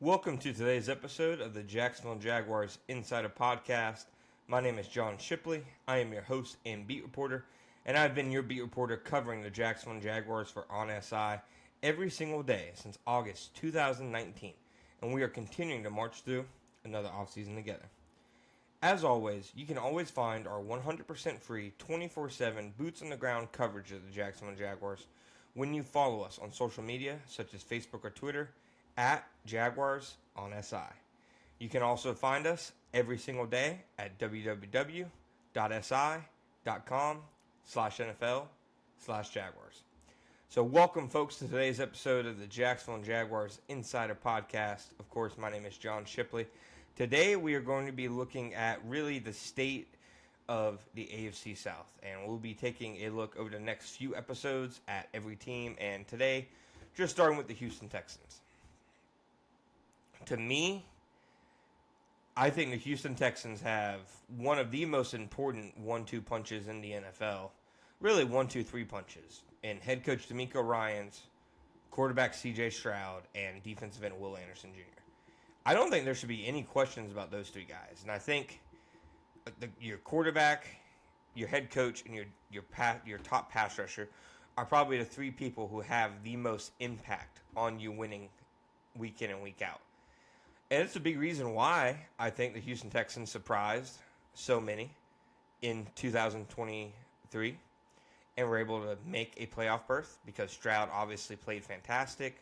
Welcome to today's episode of the Jacksonville Jaguars Insider Podcast. My name is John Shipley. I am your host and beat reporter, and I've been your beat reporter covering the Jacksonville Jaguars for On SI every single day since August 2019, and we are continuing to march through another offseason together. As always, you can always find our 100% free 24/7 boots-on-the-ground coverage of the Jacksonville Jaguars when you follow us on social media such as Facebook or Twitter at Jaguars on SI. You can also find us every single day at www.si.com/NFL/Jaguars. So welcome, folks, to today's episode of the Jacksonville Jaguars Insider Podcast. Of course, my name is John Shipley. Today we are going to be looking at really the state of the AFC South, and we'll be taking a look over the next few episodes at every team, and today just starting with the Houston Texans. To me, I think the Houston Texans have one of the most important 1-2 punches in the NFL. Really 1-2-3 punches in head coach DeMeco Ryans, quarterback C.J. Stroud, and defensive end Will Anderson Jr. I don't think there should be any questions about those three guys. And I think your quarterback, your head coach, and your top pass rusher are probably the three people who have the most impact on you winning week in and week out. And it's a big reason why I think the Houston Texans surprised so many in 2023 and were able to make a playoff berth because Stroud obviously played fantastic.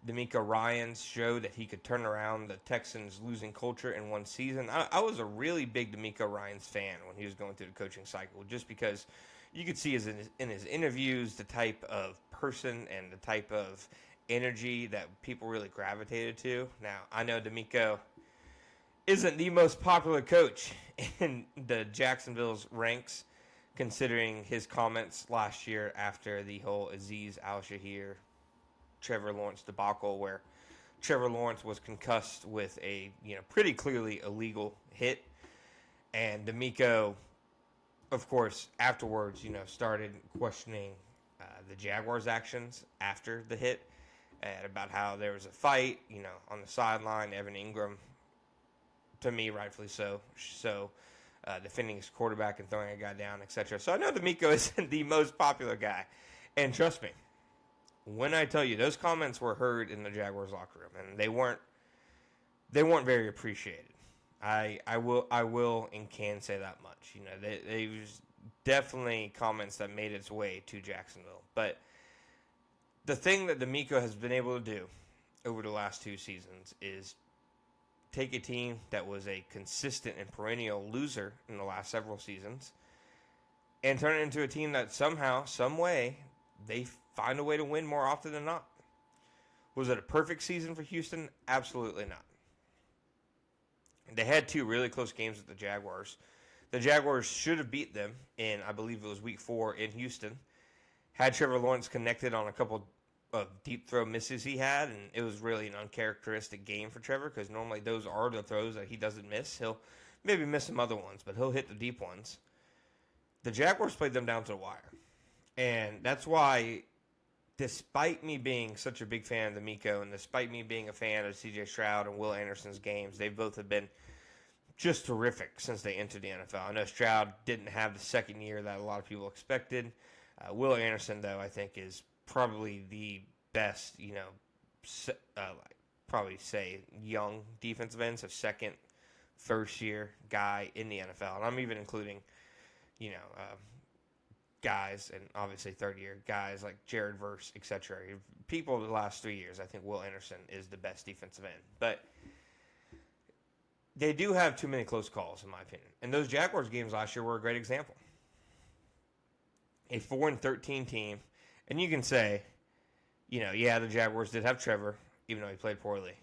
DeMeco Ryans showed that he could turn around the Texans' losing culture in one season. I was a really big DeMeco Ryans fan when he was going through the coaching cycle, just because you could see in his interviews the type of person and the type of energy that people really gravitated to. Now, I know DeMeco isn't the most popular coach in the Jacksonville's ranks, considering his comments last year after the whole Azeez Al-Shaair, Trevor Lawrence debacle, where Trevor Lawrence was concussed with a pretty clearly illegal hit, and DeMeco, of course, afterwards started questioning the Jaguars' actions after the hit, and about how there was a fight on the sideline. Evan Ingram, to me, rightfully so, defending his quarterback and throwing a guy down, etc. So I know DeMeco isn't the most popular guy, and trust me, when I tell you those comments were heard in the Jaguars locker room, and they weren't very appreciated. I will and can say that much. They was definitely comments that made its way to Jacksonville. But the thing that DeMeco has been able to do over the last two seasons is take a team that was a consistent and perennial loser in the last several seasons and turn it into a team that somehow, some way, they find a way to win more often than not. Was it a perfect season for Houston? Absolutely not. They had two really close games with the Jaguars. The Jaguars should have beat them in, I believe it was week 4 in Houston. Had Trevor Lawrence connected on a couple of deep throw misses he had, and it was really an uncharacteristic game for Trevor because normally those are the throws that he doesn't miss. He'll maybe miss some other ones, but he'll hit the deep ones. The Jaguars played them down to the wire. And that's why, despite me being such a big fan of DeMeco and despite me being a fan of C.J. Stroud and Will Anderson's games, they both have been just terrific since they entered the NFL. I know Stroud didn't have the second year that a lot of people expected. Will Anderson, though, I think is probably the best, probably say young defensive ends, so second, first-year guy in the NFL. And I'm even including, guys, and obviously third-year guys like Jared Verse, etc. People of the last 3 years, I think Will Anderson is the best defensive end. But they do have too many close calls, in my opinion. And those Jaguars games last year were a great example. A 4-13 team, and you can say, the Jaguars did have Trevor, even though he played poorly.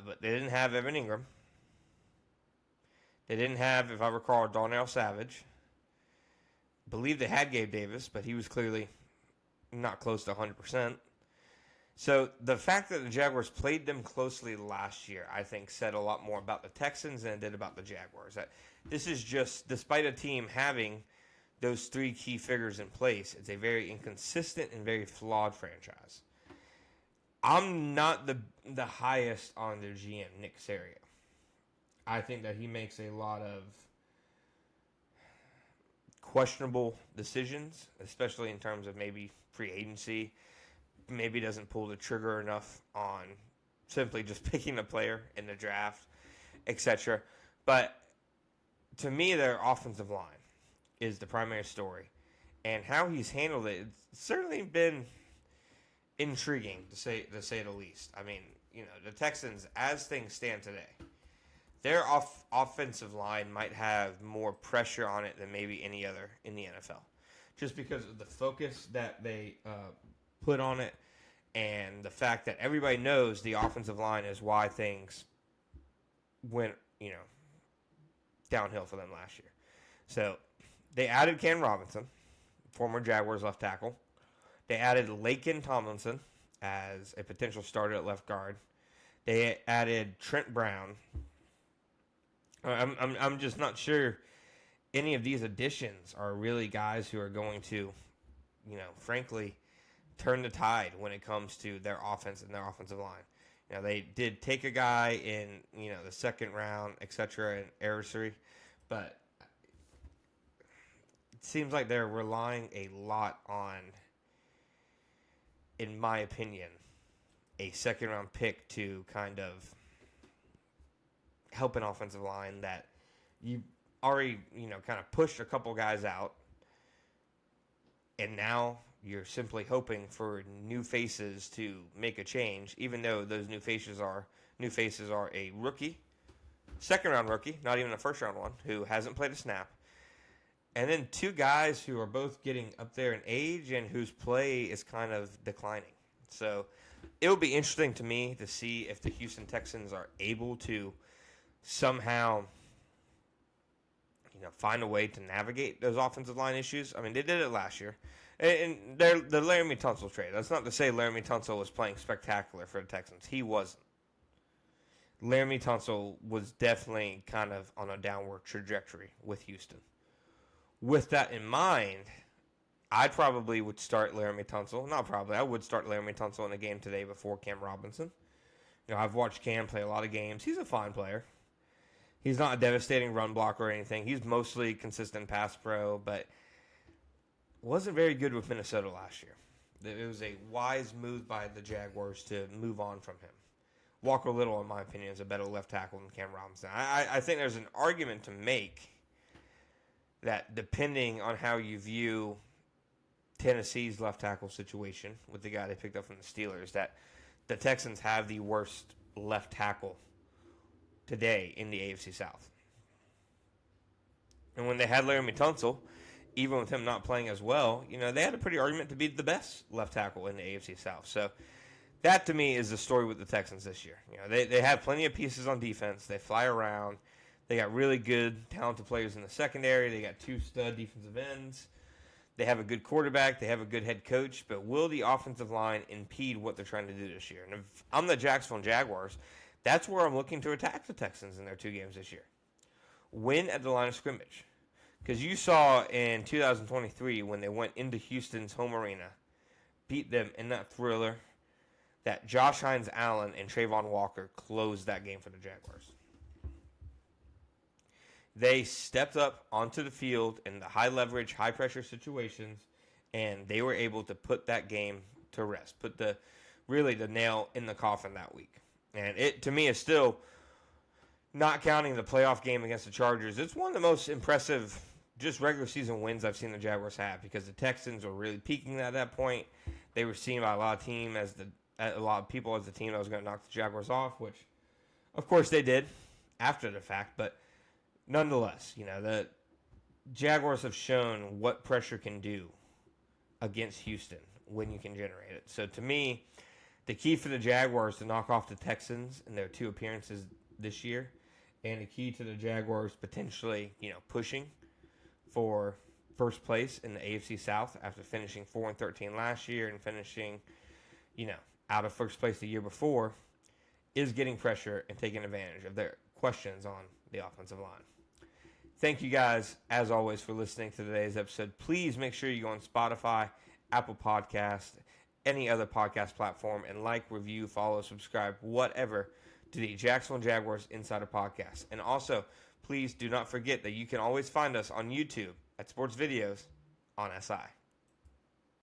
But they didn't have Evan Ingram. They didn't have, if I recall, Darnell Savage. I believe they had Gabe Davis, but he was clearly not close to 100%. So the fact that the Jaguars played them closely last year, I think, said a lot more about the Texans than it did about the Jaguars. That this is just, despite a team having those three key figures in place, it's a very inconsistent and very flawed franchise. I'm not the highest on their GM, Nick Caserio. I think that he makes a lot of questionable decisions, especially in terms of maybe free agency. Maybe doesn't pull the trigger enough on simply just picking a player in the draft, etc. But to me, their offensive line is the primary story. And how he's handled it, it's certainly been intriguing to say the least. I mean, the Texans, as things stand today, their offensive line might have more pressure on it than maybe any other in the NFL, just because of the focus that they put on it, and the fact that everybody knows the offensive line is why things went downhill for them last year. So they added Ken Robinson, former Jaguars left tackle. They added Laken Tomlinson as a potential starter at left guard. They added Trent Brown. I'm just not sure any of these additions are really guys who are going to, frankly, turn the tide when it comes to their offense and their offensive line. They did take a guy in, the second round, etc., in Arisery, but it seems like they're relying a lot on, in my opinion, a second-round pick to kind of help an offensive line that you already, kind of pushed a couple guys out, and now you're simply hoping for new faces to make a change, even though those new faces are a rookie, second-round rookie, not even a first-round one, who hasn't played a snap, and then two guys who are both getting up there in age and whose play is kind of declining. So it will be interesting to me to see if the Houston Texans are able to somehow, find a way to navigate those offensive line issues. I mean, they did it last year. And the Laramie Tunsil trade. That's not to say Laramie Tunsil was playing spectacular for the Texans. He wasn't. Laramie Tunsil was definitely kind of on a downward trajectory with Houston. With that in mind, I probably would start Laramie Tunsil. Not probably. I would start Laramie Tunsil in a game today before Cam Robinson. I've watched Cam play a lot of games. He's a fine player. He's not a devastating run blocker or anything. He's mostly consistent pass pro, but wasn't very good with Minnesota last year. It was a wise move by the Jaguars to move on from him. Walker Little, in my opinion, is a better left tackle than Cam Robinson. I think there's an argument to make that depending on how you view Tennessee's left tackle situation with the guy they picked up from the Steelers, that the Texans have the worst left tackle today in the AFC South. And when they had Laramie Tunsil, even with him not playing as well, they had a pretty argument to be the best left tackle in the AFC South. So that, to me, is the story with the Texans this year. They have plenty of pieces on defense. They fly around. They got really good, talented players in the secondary. They got two stud defensive ends. They have a good quarterback. They have a good head coach. But will the offensive line impede what they're trying to do this year? And if I'm the Jacksonville Jaguars, that's where I'm looking to attack the Texans in their two games this year. Win at the line of scrimmage. Because you saw in 2023 when they went into Houston's home arena, beat them in that thriller, that Josh Hines-Allen and Trayvon Walker closed that game for the Jaguars. They stepped up onto the field in the high-leverage, high-pressure situations, and they were able to put that game to rest, put the nail in the coffin that week. And it, to me, is still, not counting the playoff game against the Chargers, it's one of the most impressive just regular season wins I've seen the Jaguars have, because the Texans were really peaking at that point. They were seen by a lot of people as the team that was going to knock the Jaguars off, which, of course, they did after the fact. But nonetheless, the Jaguars have shown what pressure can do against Houston when you can generate it. So to me, the key for the Jaguars to knock off the Texans in their two appearances this year, and the key to the Jaguars potentially, pushing for first place in the AFC South after finishing 4-13 last year and finishing, out of first place the year before, is getting pressure and taking advantage of their questions on the offensive line. Thank you guys, as always, for listening to today's episode. Please make sure you go on Spotify, Apple Podcast, any other podcast platform, and like, review, follow, subscribe, whatever, to the Jacksonville Jaguars Insider Podcast. And also, please do not forget that you can always find us on YouTube at Sports Videos on SI.